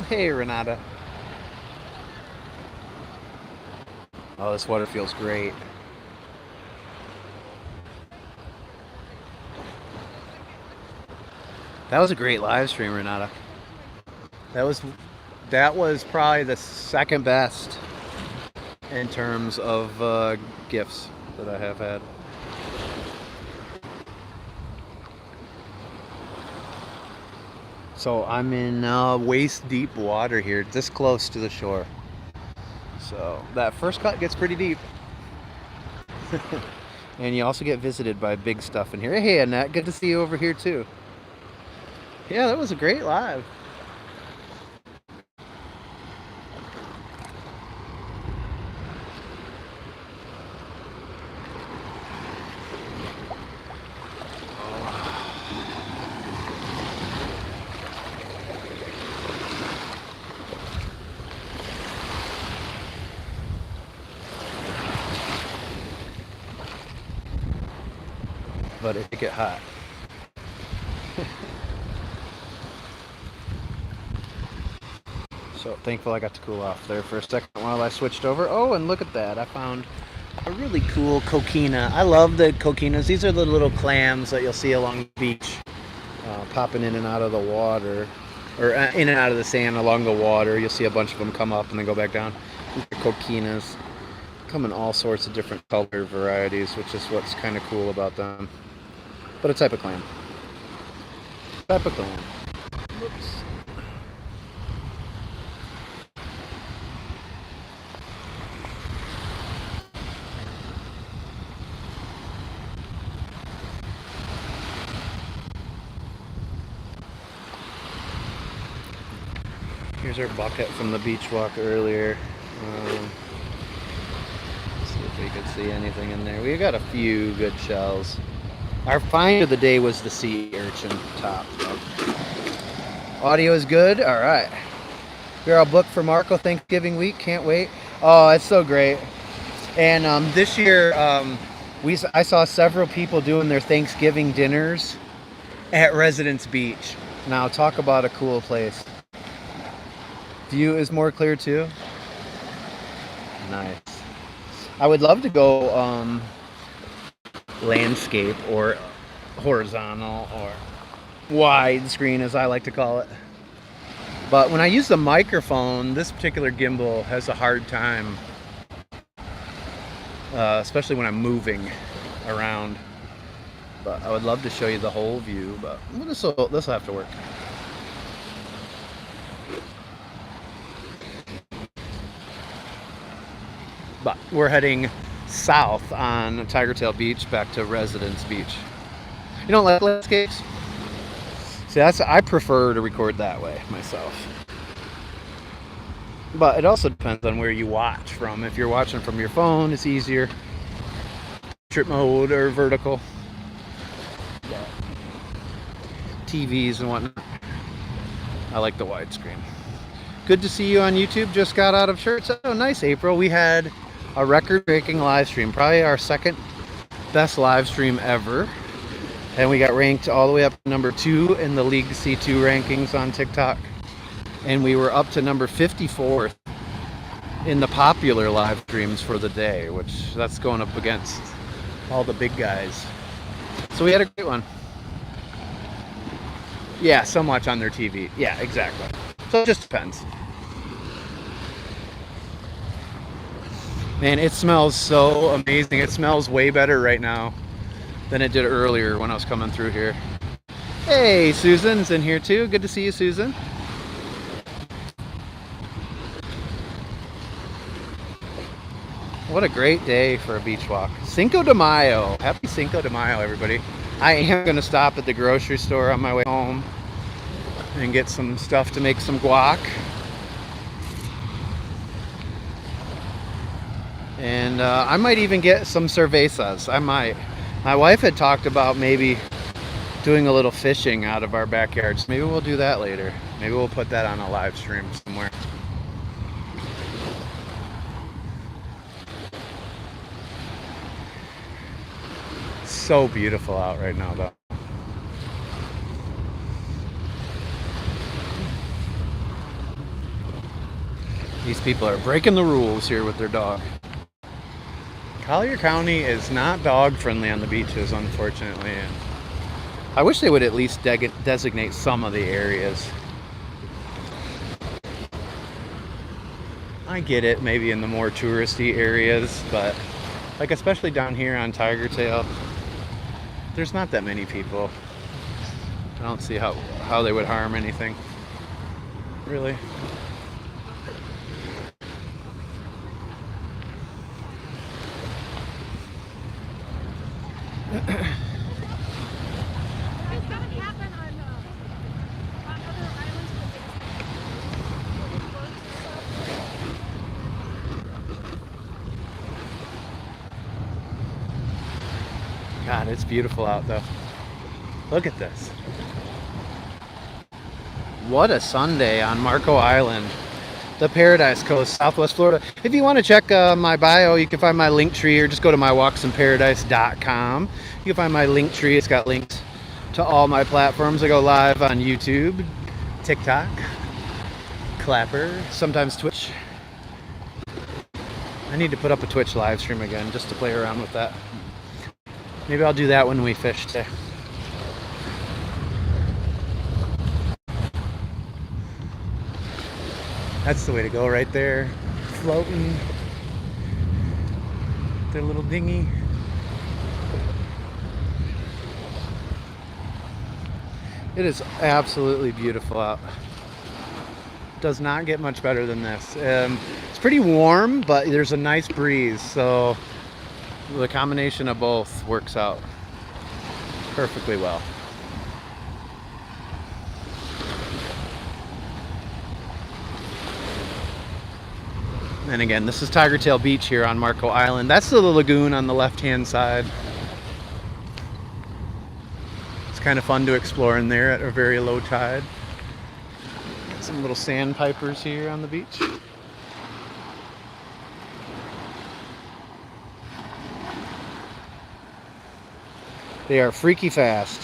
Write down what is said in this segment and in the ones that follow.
Hey, Renata. Oh, this water feels great. That was a great live stream, Renata. That was that was probably the second best in terms of gifts that I have had. So I'm in waist deep water here, this close to the shore. So that first cut gets pretty deep. And you also get visited by big stuff in here. Hey, Annette, good to see you over here too. Yeah, that was a great live. But it did get hot. So thankful I got to cool off there for a second while I switched over. Oh, and look at that. I found a really cool coquina. I love the coquinas. These are the little clams that you'll see along the beach, popping in and out of the water, or in and out of the sand along the water. You'll see a bunch of them come up and then go back down. These are coquinas. Come in all sorts of different color varieties, which is what's kind of cool about them. But a type of clam. Type of clam. Whoops. Here's our bucket from the beach walk earlier. Let's see if we could see anything in there. We got a few good shells. Our find of the day was the sea urchin top. Audio is good? All right. We're all booked for Marco Thanksgiving week. Can't wait. Oh, it's so great. And this year, I saw several people doing their Thanksgiving dinners at Residence Beach. Now, talk about a cool place. View is more clear too. Nice. I would love to go landscape or horizontal or widescreen, as I like to call it. But when I use the microphone, this particular gimbal has a hard time, especially when I'm moving around. But I would love to show you the whole view, but this will have to work. But we're heading south on Tigertail Beach back to Residence Beach. You don't like landscapes? See, I prefer to record that way myself. But it also depends on where you watch from. If you're watching from your phone, it's easier. Trip mode or vertical. TVs and whatnot. I like the widescreen. Good to see you on YouTube. Just got out of church. Oh, nice, April. We had a record-breaking live stream, probably our second best live stream ever, and we got ranked all the way up to number 2 in the League C2 rankings on TikTok, and we were up to number 54th in the popular live streams for the day, which that's going up against all the big guys. So we had a great one. Yeah, so much on their TV. Yeah, exactly. So it just depends. Man, it smells so amazing. It smells way better right now than it did earlier when I was coming through here. Hey, Susan's in here too. Good to see you, Susan. What a great day for a beach walk. Cinco de Mayo. Happy Cinco de Mayo, everybody. I am going to stop at the grocery store on my way home and get some stuff to make some guac. And I might even get some cervezas. I might. My wife had talked about maybe doing a little fishing out of our backyards. Maybe we'll do that later. Maybe we'll put that on a live stream somewhere. So beautiful out right now, though. These people are breaking the rules here with their dog. Collier County is not dog friendly on the beaches, unfortunately. And I wish they would at least designate some of the areas. I get it, maybe in the more touristy areas, but like especially down here on Tigertail, there's not that many people. I don't see how they would harm anything, really. God, it's beautiful out though. Look at this. What a Sunday on Marco Island, the Paradise Coast, Southwest Florida. If you want to check my bio, you can find my link tree, or just go to mywalksinparadise.com. You can find my link tree. It's got links to all my platforms. I go live on YouTube, TikTok, Clapper, sometimes Twitch. I need to put up a Twitch live stream again just to play around with that. Maybe I'll do that when we fish today. That's the way to go right there. Floating. Their little dinghy. It is absolutely beautiful out. Does not get much better than this. It's pretty warm, but there's a nice breeze, so the combination of both works out perfectly well. And again, this is Tigertail Beach here on Marco Island. That's the lagoon on the left-hand side. It's kind of fun to explore in there at a very low tide. Some little sandpipers here on the beach. They are freaky fast.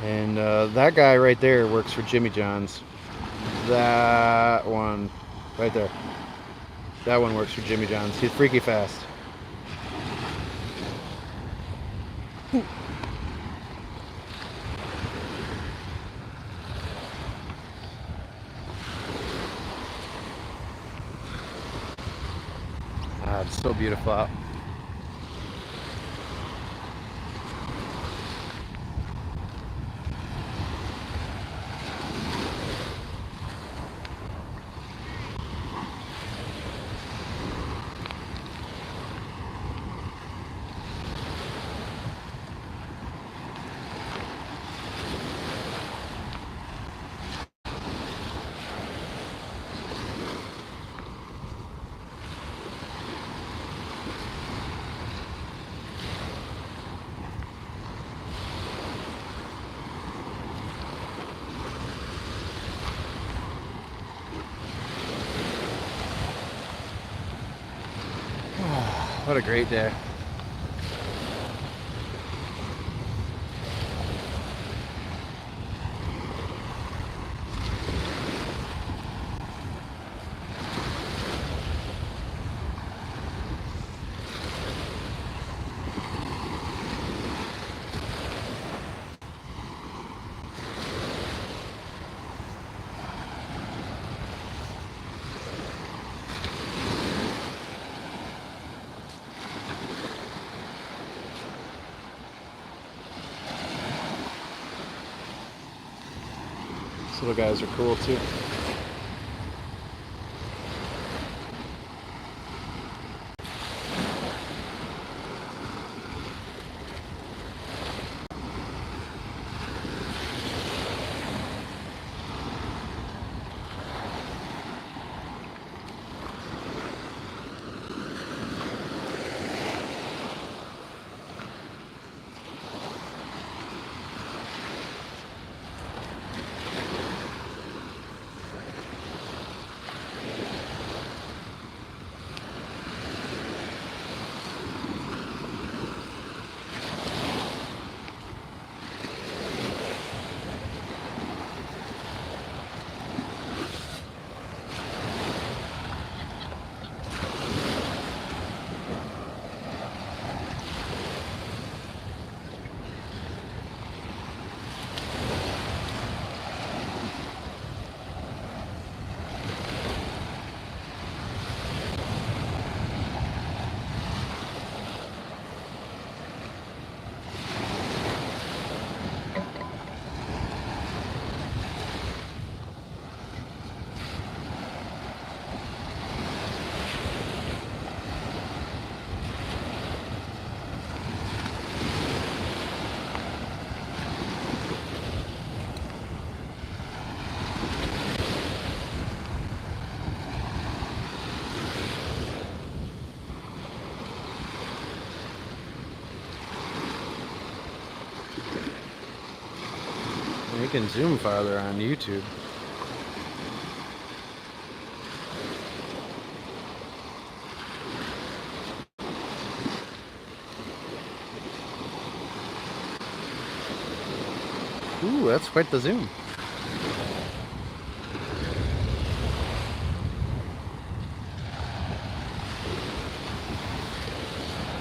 And that guy right there works for Jimmy John's. That one right there. That one works for Jimmy John's. He's freaky fast. Ah, it's so beautiful out. What a great day. These little guys are cool too. We can zoom farther on YouTube. Ooh, that's quite the zoom.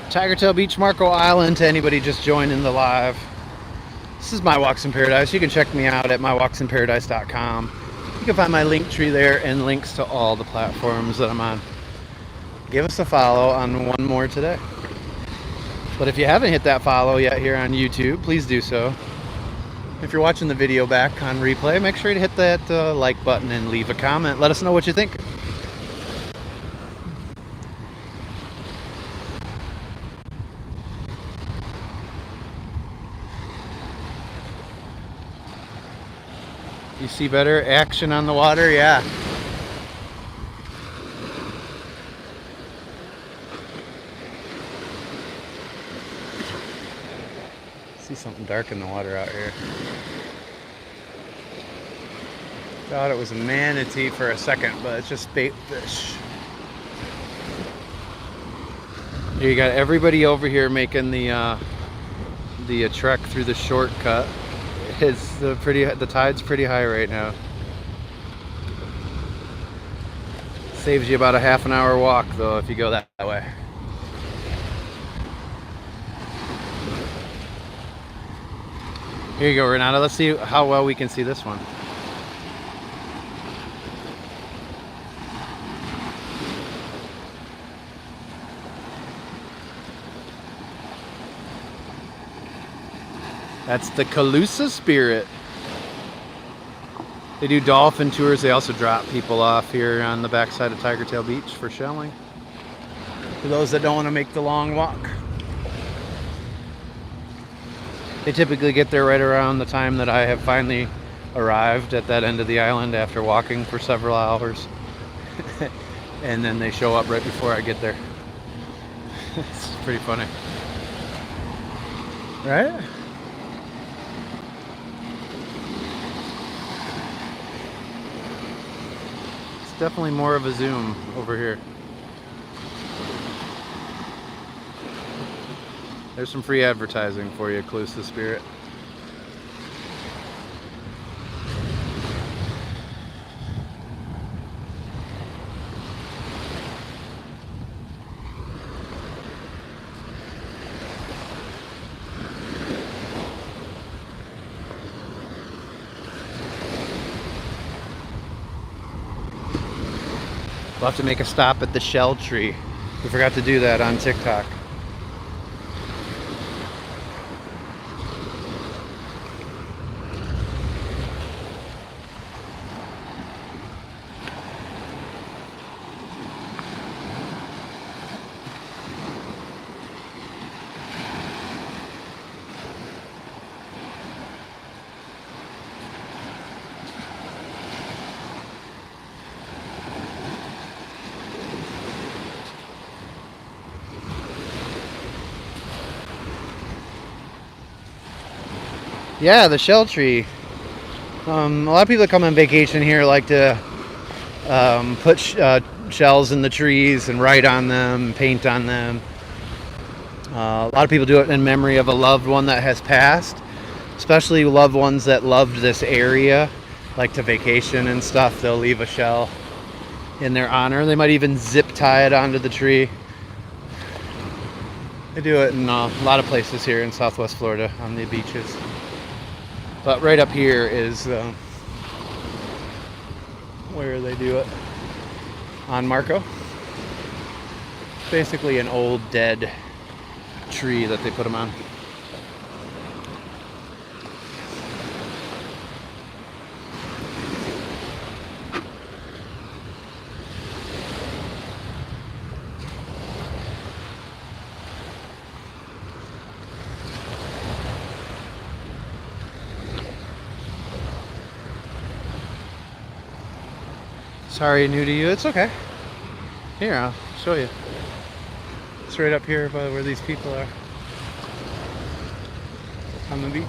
Tigertail Beach, Marco Island, to anybody just joining the live. This is My Walks in Paradise. You can check me out at mywalksinparadise.com. You can find my link tree there and links to all the platforms that I'm on. Give us a follow on One More Today. But if you haven't hit that follow yet here on YouTube, please do so. If you're watching the video back on replay, make sure to hit that like button and leave a comment. Let us know what you think. You see better action on the water? Yeah. See something dark in the water out here. Thought it was a manatee for a second, but it's just bait fish. Here you got everybody over here making the trek through the shortcut. The tide's pretty high right now. Saves you about a half an hour walk though if you go that way. Here you go, Renata. Let's see how well we can see this one. That's the Calusa Spirit. They do dolphin tours. They also drop people off here on the backside of Tigertail Beach for shelling. For those that don't want to make the long walk. They typically get there right around the time that I have finally arrived at that end of the island after walking for several hours. And then they show up right before I get there. It's pretty funny. Right? Definitely more of a zoom over here. There's some free advertising for you, Calusa Spirit. We'll have to make a stop at the shell tree. We forgot to do that on TikTok. Yeah, the shell tree. A lot of people that come on vacation here like to put shells in the trees and write on them, paint on them. A lot of people do it in memory of a loved one that has passed, especially loved ones that loved this area, like to vacation and stuff. They'll leave a shell in their honor. They might even zip tie it onto the tree. They do it in a lot of places here in Southwest Florida on the beaches. But right up here is where they do it on Marco. Basically an old dead tree that they put them on. Sorry, new to you. It's okay. Here, I'll show you. It's right up here by where these people are on the beach.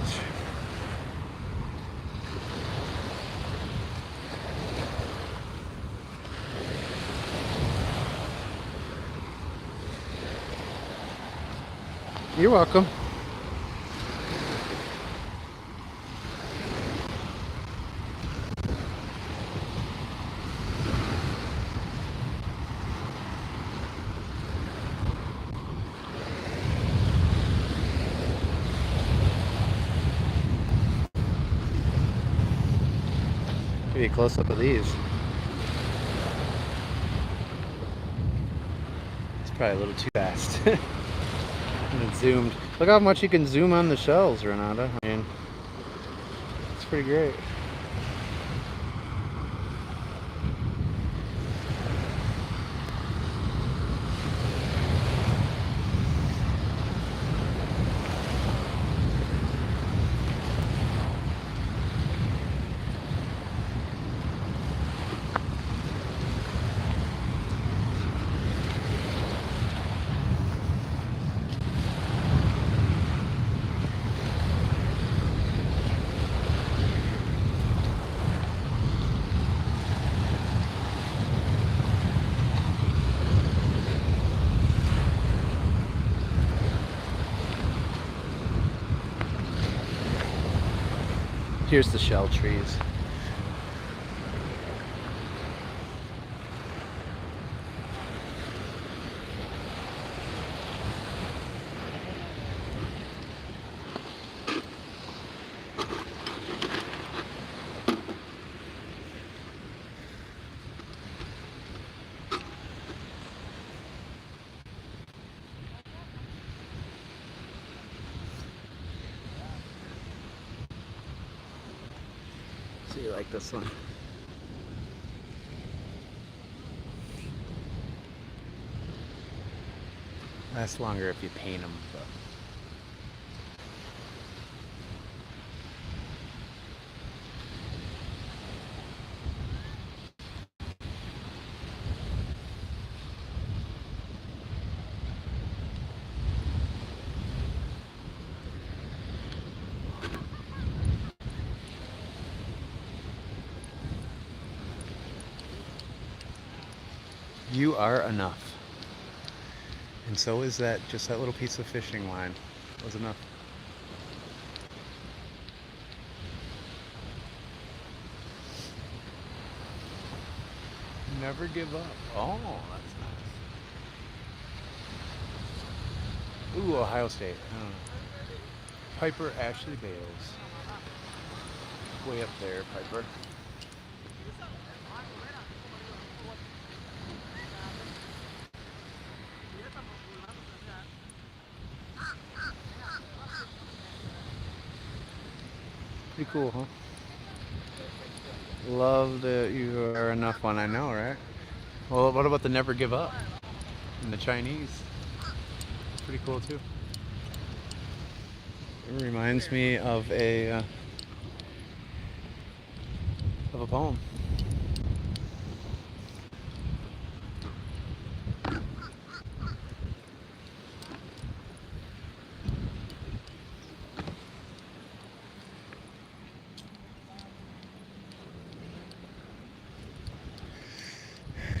You're welcome. Give you a close up of these. It's probably a little too fast. And it zoomed. Look how much you can zoom on the shells, Renata. I mean, it's pretty great. Here's the shell trees. So you like this one? Lasts longer if you paint them. But. You are enough. And so is that, just that little piece of fishing line was enough. Never give up. Oh, that's nice. Ooh, Ohio State. I don't know. Piper Ashley Bales. Way up there, Piper. Pretty cool, huh? Love the You Are Enough one, I know, right? Well, what about the Never Give Up in the Chinese? Pretty cool too. It reminds me of a poem.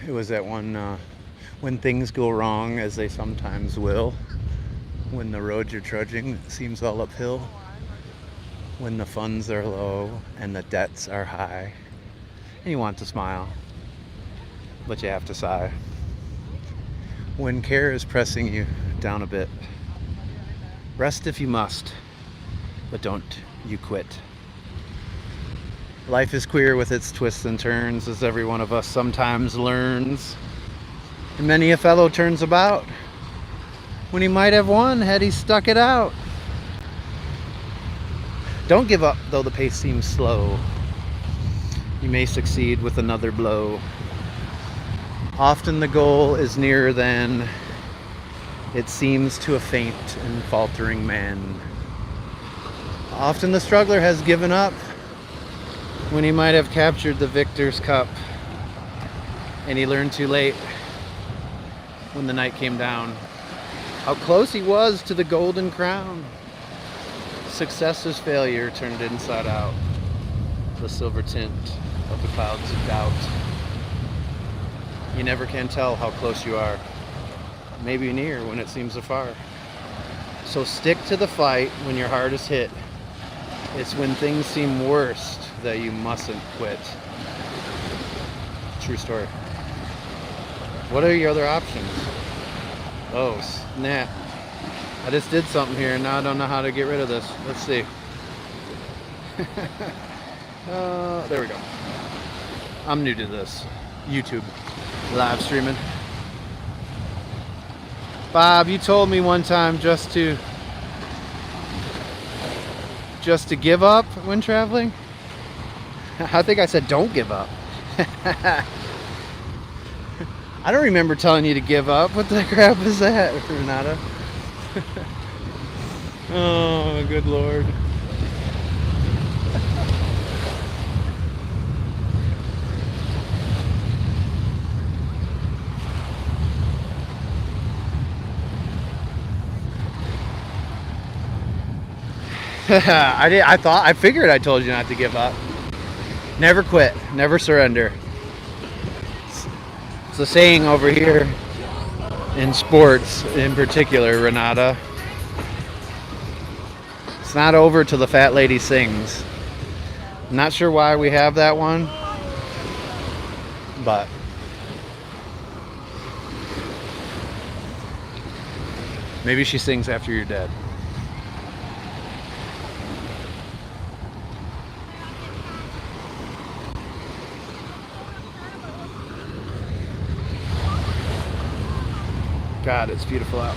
It was that one, when things go wrong, as they sometimes will, when the road you're trudging seems all uphill, when the funds are low and the debts are high, and you want to smile, but you have to sigh. When care is pressing you down a bit, rest if you must, but don't you quit. Life is queer with its twists and turns, as every one of us sometimes learns. And many a fellow turns about when he might have won had he stuck it out. Don't give up though the pace seems slow. You may succeed with another blow. Often the goal is nearer than it seems to a faint and faltering man. Often the struggler has given up when he might have captured the victor's cup, and he learned too late when the night came down how close he was to the golden crown. Success's failure turned inside out, the silver tint of the clouds of doubt. You never can tell how close you are, maybe near when it seems afar. So stick to the fight when your heart is hit. It's when things seem worst that you mustn't quit. True story. What are your other options? Oh, snap. I just did something here and now I don't know how to get rid of this. Let's see. There we go. I'm new to this. YouTube. Live streaming. Bob, you told me one time just to give up when traveling. I think I said don't give up. I don't remember telling you to give up. What the crap is that, Renata? Oh, good Lord. I figured I told you not to give up. Never quit, never surrender. It's a saying over here in sports in particular, Renata. It's not over till the fat lady sings. I'm not sure why we have that one, but maybe she sings after you're dead. God, it's beautiful out.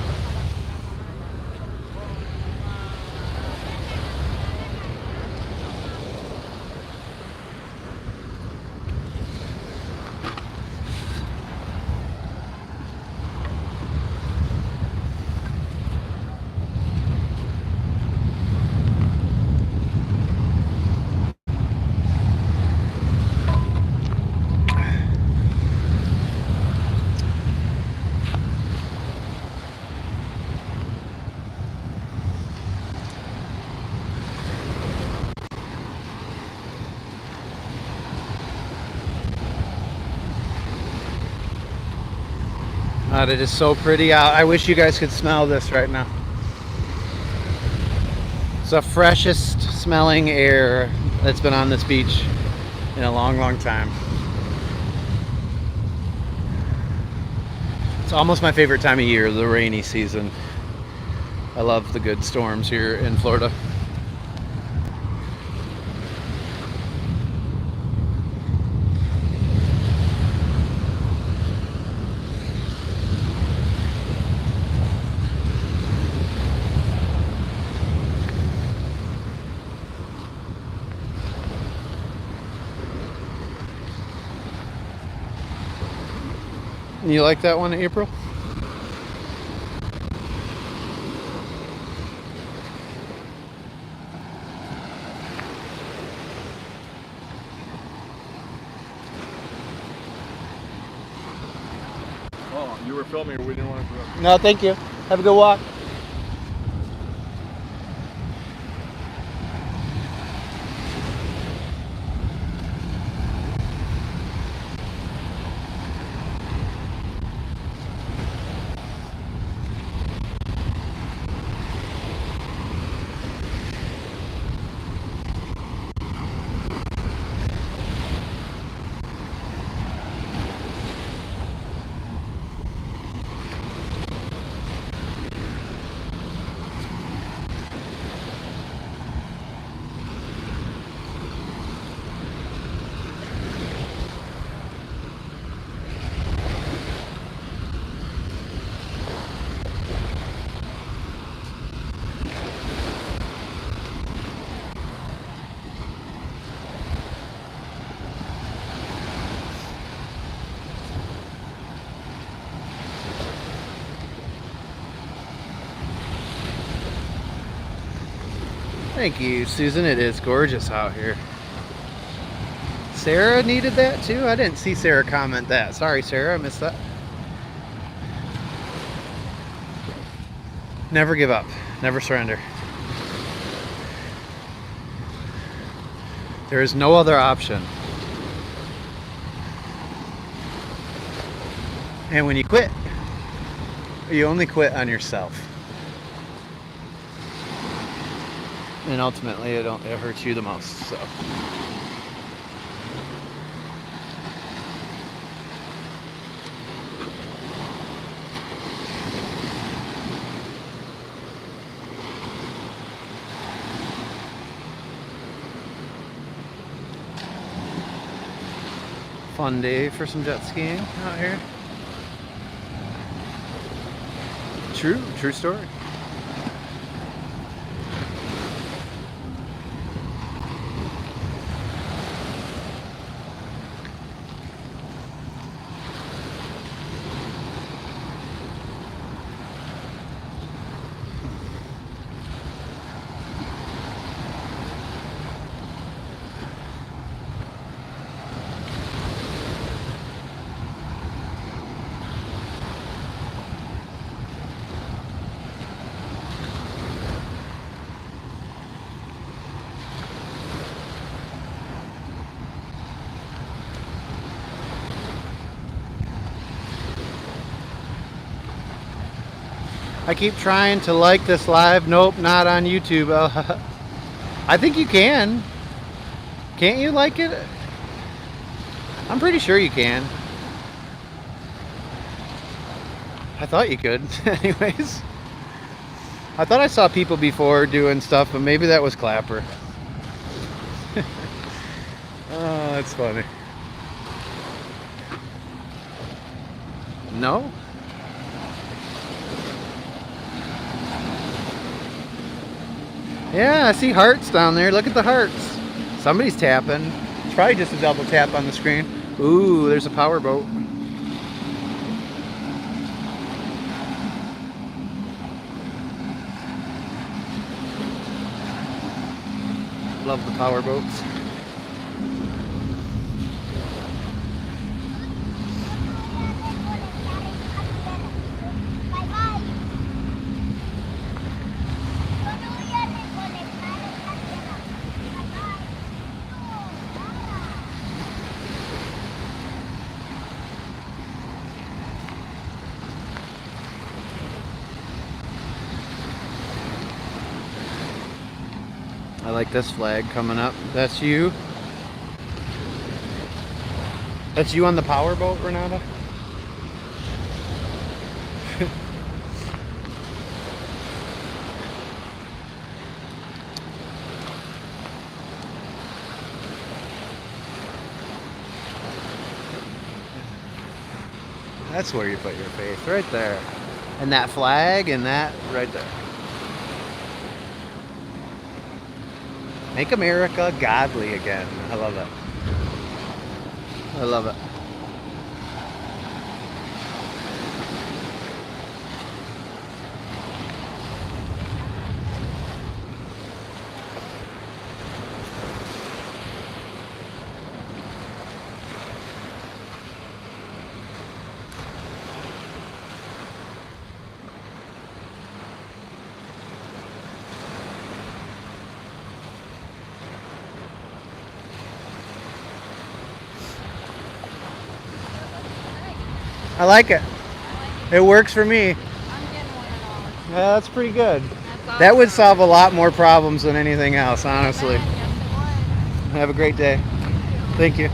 It is so pretty out. I wish you guys could smell this right now. It's the freshest smelling air that's been on this beach in a long, long time. It's almost my favorite time of year, the rainy season. I love the good storms here in Florida. You like that one, April? Oh, you were filming, we didn't want to interrupt. No, thank you. Have a good walk. Thank you, Susan. It is gorgeous out here. Sarah needed that too? I didn't see Sarah comment that. Sorry, Sarah, I missed that. Never give up. Never surrender. There is no other option. And when you quit, you only quit on yourself. and ultimately it hurts you the most. So. Fun day for some jet skiing out here. True story. I keep trying to like this live. Nope, not on YouTube. I think you can. Can't you like it? I'm pretty sure you can. I thought you could. Anyways. I thought I saw people before doing stuff, but maybe that was Clapper. Oh, that's funny. No? Yeah, I see hearts down there. Look at the hearts. Somebody's tapping. It's probably just a double tap on the screen. Ooh, there's a power boat. Love the power boats. I like this flag coming up. That's you. That's you on the power boat, Renata? That's where you put your faith, right there. And that flag and that right there. Make America godly again. I love it. I love it. I like it. It works for me. I'm getting one of those. Yeah, that's pretty good. That's That would awesome. solve a lot more problems than anything else, honestly. Yes, it would. Have a great day. Thank you.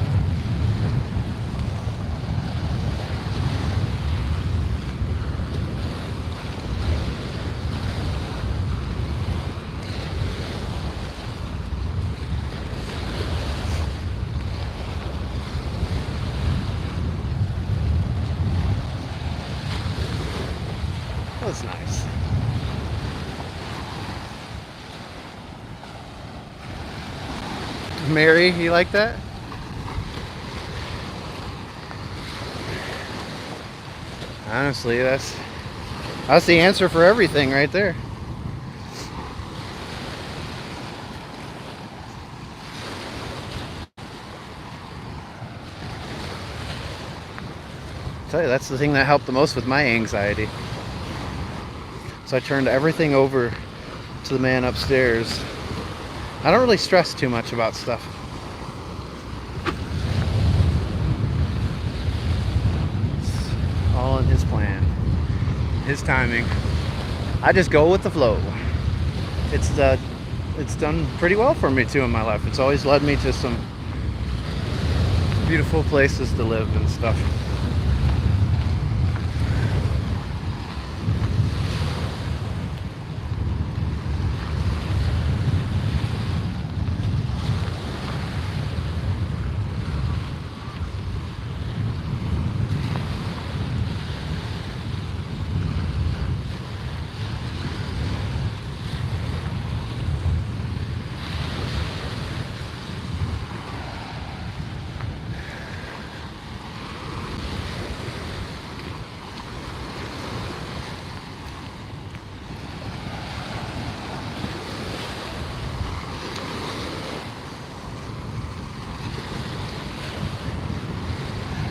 That's nice. Mary, you like that? Honestly, that's the answer for everything right there. I tell you, that's the thing that helped the most with my anxiety. So I turned everything over to the man upstairs. I don't really stress too much about stuff. It's all in his plan, his timing. I just go with the flow. It's the it's done pretty well for me too in my life. It's always led me to some beautiful places to live and stuff.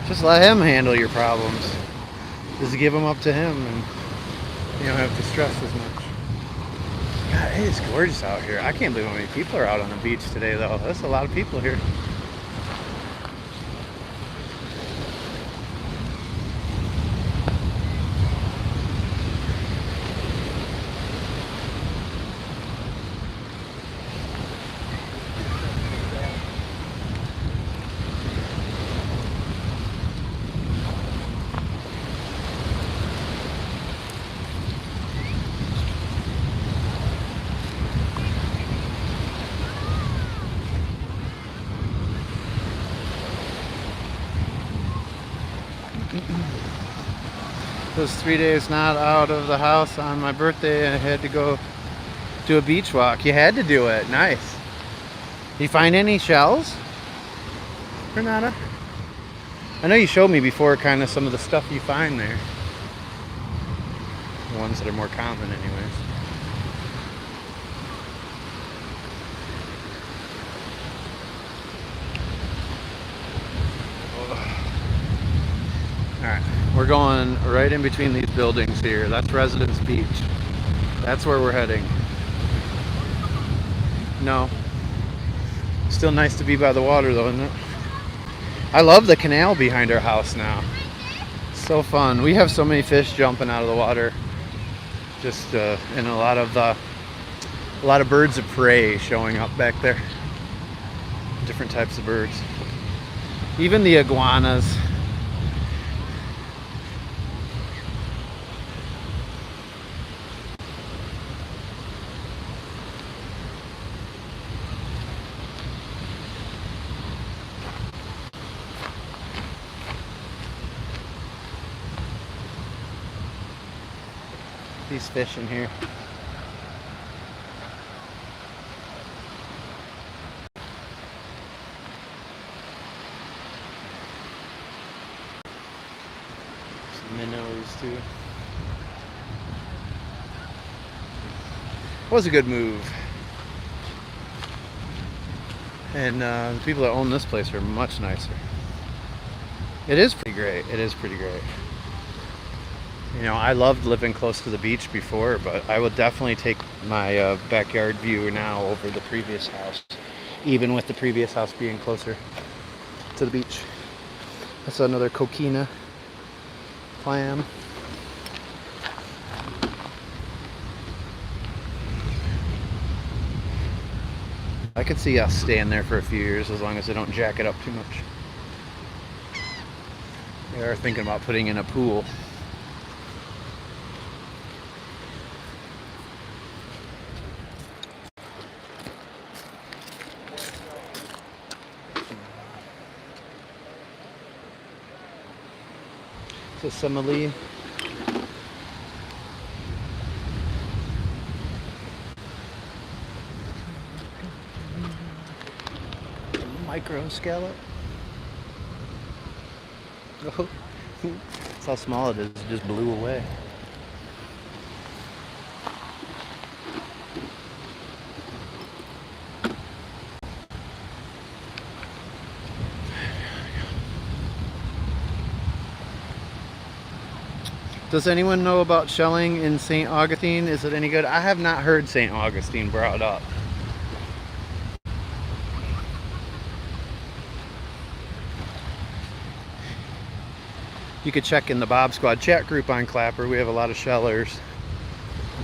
Just let him handle your problems. Just give them up to him and you don't have to stress as much. God, it is gorgeous out here. I can't believe how many people are out on the beach today though. That's a lot of people here. Those 3 days not out of the house on my birthday, I had to go do a beach walk. You had to do it. Nice. Did you find any shells, Renata? I know you showed me before kind of some of the stuff you find there. The ones that are more common anyways. Alright, we're going right in between these buildings here. That's Residence Beach. That's where we're heading. No. Still nice to be by the water though, isn't it? I love the canal behind our house now. So fun. We have so many fish jumping out of the water. Just and a lot of birds of prey showing up back there. Different types of birds. Even the iguanas. These fish in here. Some minnows too. It was a good move. And the people that own this place are much nicer. It is pretty great. It is pretty great. You know, I loved living close to the beach before, but I would definitely take my backyard view now over the previous house, even with the previous house being closer to the beach. That's another coquina clam. I could see us staying there for a few years as long as they don't jack it up too much. They are thinking about putting in a pool. So simile. Micro scallop. Oh, that's how small it is. It just blew away. Does anyone know about shelling in St. Augustine? Is it any good? I have not heard St. Augustine brought up. You could check in the Bob Squad chat group on Clapper. We have a lot of shellers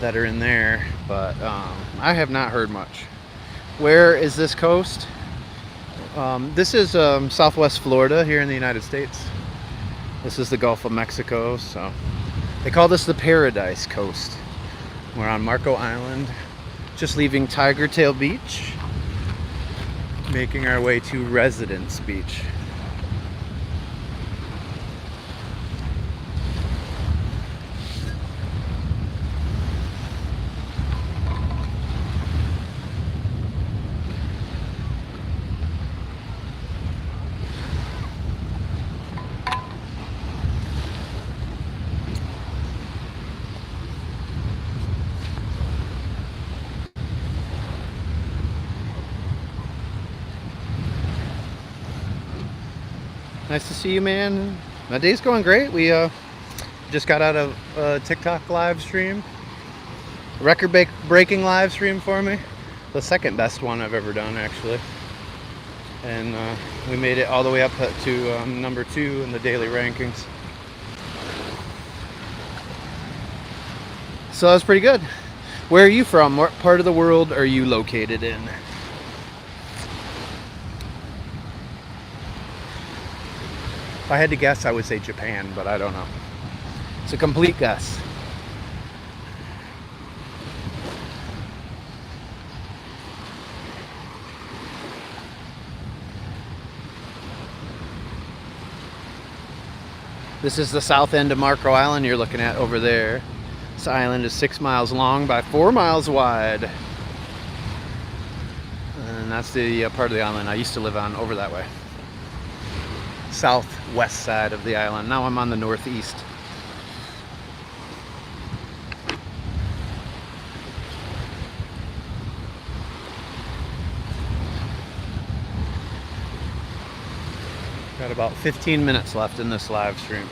that are in there, but I have not heard much. Where is this coast? This is Southwest Florida here in the United States. This is the Gulf of Mexico, so they call this the Paradise Coast. We're on Marco Island, just leaving Tigertail Beach, making our way to Residence Beach. Nice to see you, man. My day's going great. We just got out of a TikTok live stream. Record-breaking live stream for me. The second best one I've ever done, actually. And we made it all the way up to number 2 in the daily rankings. So that's pretty good. Where are you from? What part of the world are you located in? If I had to guess, I would say Japan, but I don't know. It's a complete guess. This is the south end of Marco Island you're looking at over there. This island is 6 miles long by 4 miles wide. And that's the part of the island I used to live on over that way. Southwest side of the island. Now I'm on the northeast. Got about 15 minutes left in this live stream.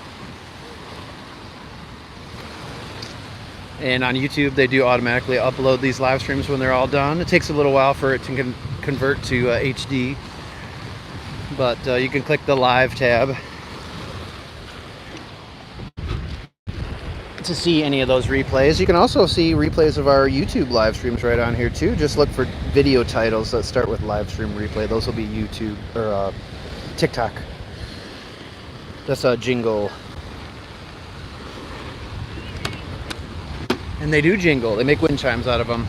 And on YouTube, they do automatically upload these live streams when they're all done. It takes a little while for it to convert to HD. But you can click the live tab to see any of those replays. You can also see replays of our YouTube live streams right on here too. Just look for video titles that start with live stream replay. Those will be YouTube or TikTok. That's a jingle. And they do jingle. They make wind chimes out of them.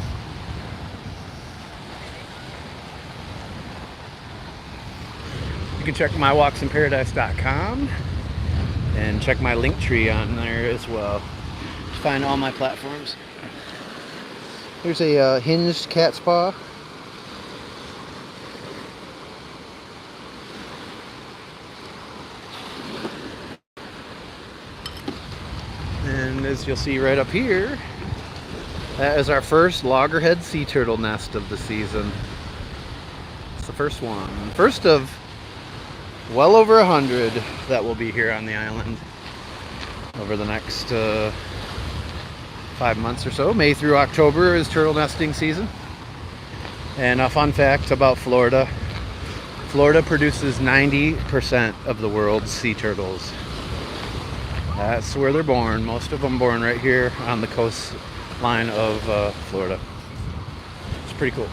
You can check mywalksinparadise.com and check my link tree on there as well. Find all my platforms. There's a hinged cat's paw. And as you'll see right up here, that is our first loggerhead sea turtle nest of the season. It's the first one. First of well over 100 that will be here on the island over the next 5 months or so. May through October is turtle nesting season. And a fun fact about Florida. Florida produces 90% of the world's sea turtles. That's where they're born. Most of them born right here on the coastline of Florida. It's pretty cool.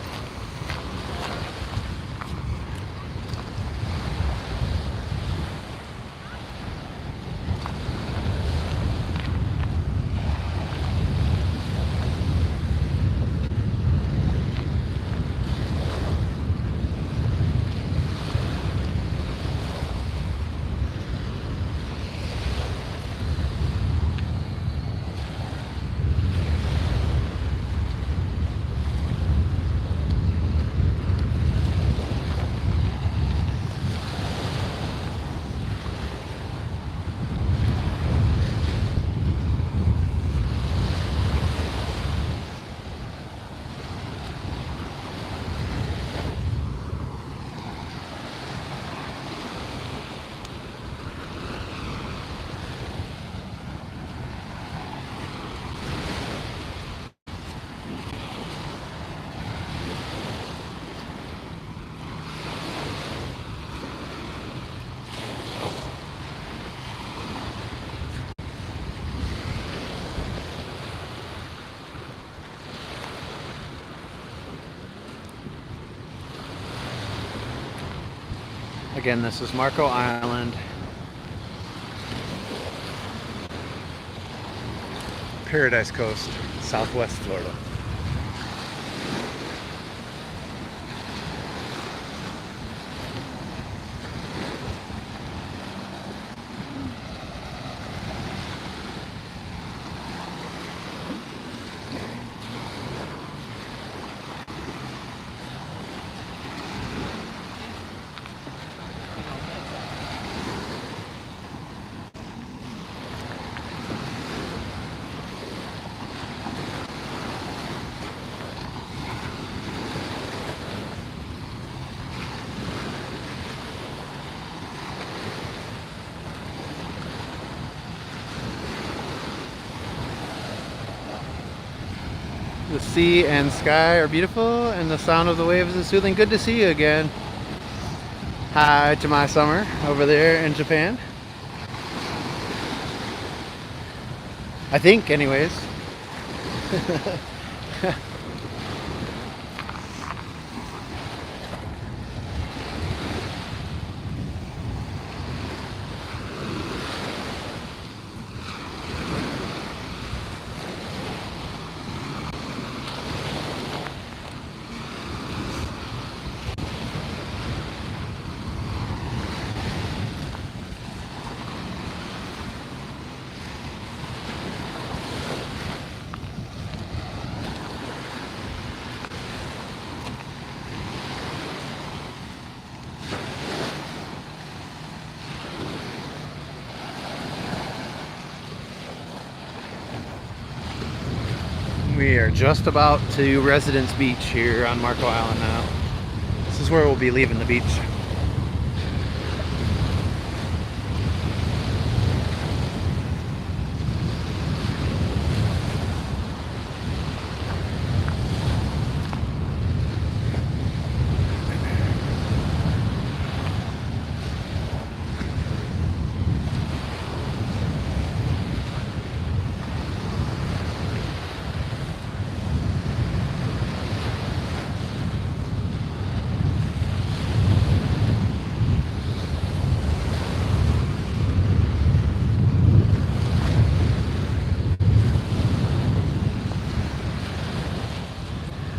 Again, this is Marco Island. Paradise Coast, Southwest Florida. The sea and sky are beautiful, and the sound of the waves is soothing. Good to see you again. Hi to my summer over there in Japan. I think, anyways. We are just about to Residence Beach here on Marco Island now. This is where we'll be leaving the beach.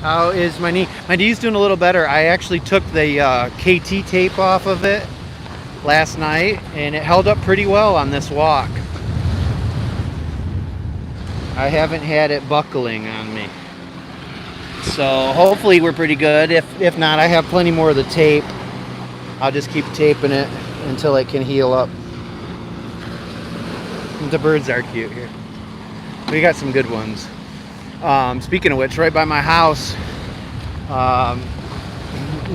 How is my knee? My knee's doing a little better. I actually took the KT tape off of it last night, and it held up pretty well on this walk. I haven't had it buckling on me. So hopefully we're pretty good. If not, I have plenty more of the tape. I'll just keep taping it until it can heal up. The birds are cute here. We got some good ones. Speaking of which, right by my house,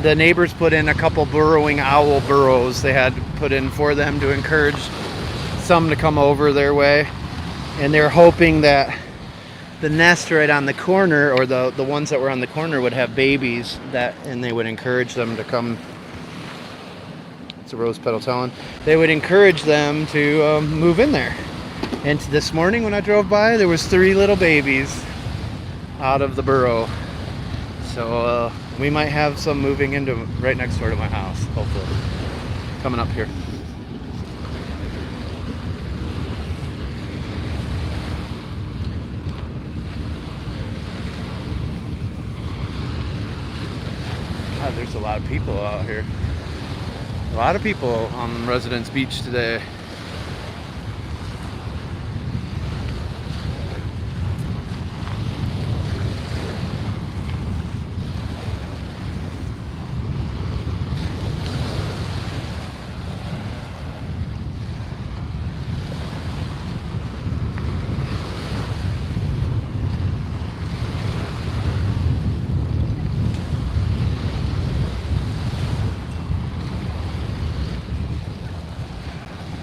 the neighbors put in a couple burrowing owl burrows they had put in for them to encourage some to come over their way. And they're hoping that the nest right on the corner, or the ones that were on the corner, would have babies, and they would encourage them to come. It's a rose petal telling. They would encourage them to move in there. And this morning when I drove by, there was 3 little babies out of the burrow. So we might have some moving into right next door to my house, hopefully, coming up here. God, there's a lot of people out here. A lot of people on Residence Beach today.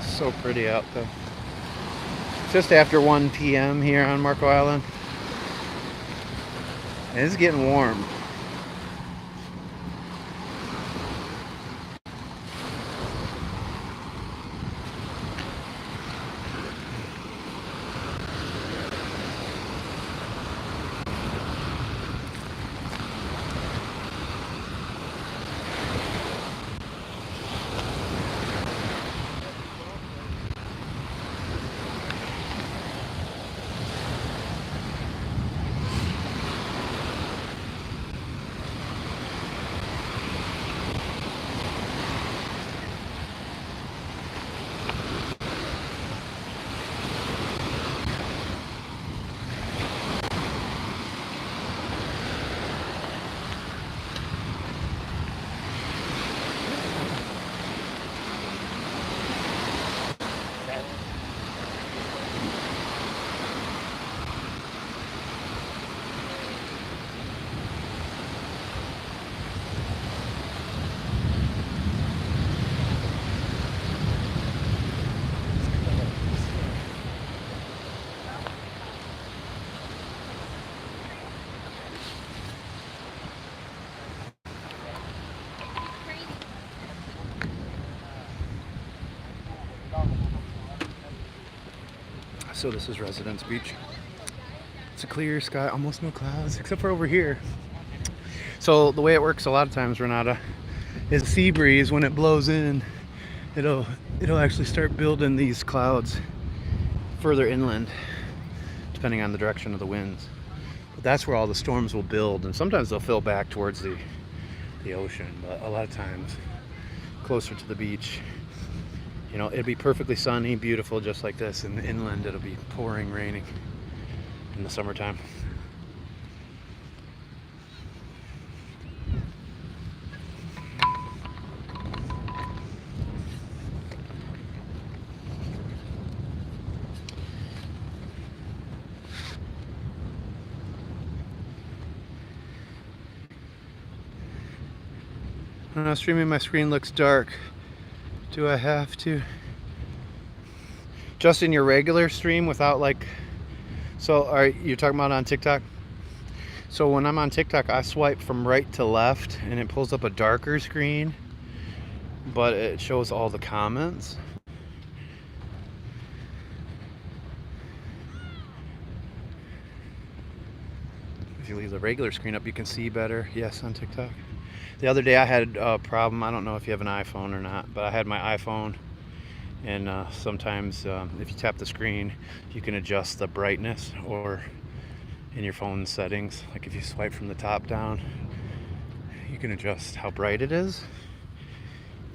So pretty out though. Just after 1 p.m. here on Marco Island. And it's getting warm. So this is Residence Beach. It's a clear sky, almost no clouds, except for over here. So the way it works a lot of times, Renata, is a sea breeze. When it blows in, it'll actually start building these clouds further inland, depending on the direction of the winds. But that's where all the storms will build, and sometimes they'll fill back towards the ocean, but a lot of times closer to the beach. You know, it'll be perfectly sunny, beautiful, just like this, and inland it'll be pouring, raining in the summertime. Streaming, my screen looks dark. Do I have to? Just in your regular stream without like, so are you talking about on TikTok? So when I'm on TikTok, I swipe from right to left and it pulls up a darker screen, but it shows all the comments. If you leave the regular screen up, you can see better. Yes, on TikTok. The other day I had a problem. I don't know if you have an iPhone or not, but I had my iPhone, and sometimes if you tap the screen, you can adjust the brightness, or in your phone settings, like if you swipe from the top down, you can adjust how bright it is.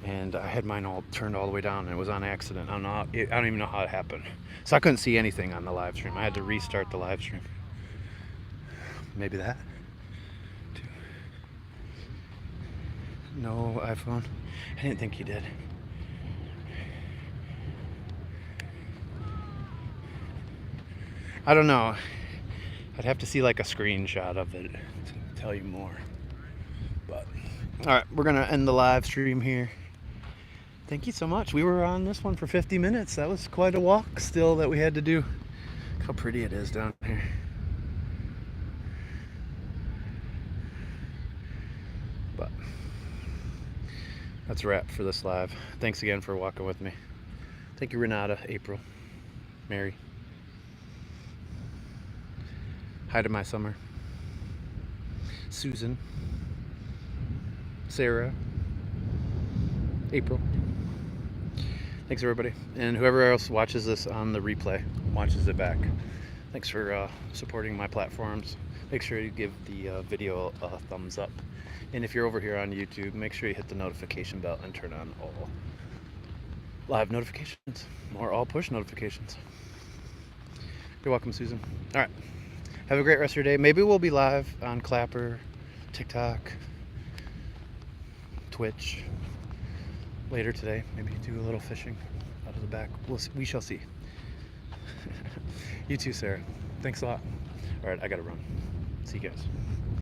And I had mine all turned all the way down, and it was on accident. I don't even know how it happened. So I couldn't see anything on the live stream. I had to restart the live stream. Maybe that. No iPhone? I didn't think you did. I don't know. I'd have to see like a screenshot of it to tell you more. But alright, we're gonna end the live stream here. Thank you so much. We were on this one for 50 minutes. That was quite a walk still that we had to do. Look how pretty it is down here. But that's a wrap for this live. Thanks again for walking with me. Thank you, Renata, April, Mary. Hi to my summer. Susan, Sarah, April. Thanks everybody. And whoever else watches this on the replay, watches it back. Thanks for supporting my platforms. Make sure you give the video a thumbs up. And if you're over here on YouTube, make sure you hit the notification bell and turn on all live notifications or all push notifications. You're welcome, Susan. All right. Have a great rest of your day. Maybe we'll be live on Clapper, TikTok, Twitch later today. Maybe do a little fishing out of the back. We shall see. You too, Sarah. Thanks a lot. All right, I gotta run. See you guys.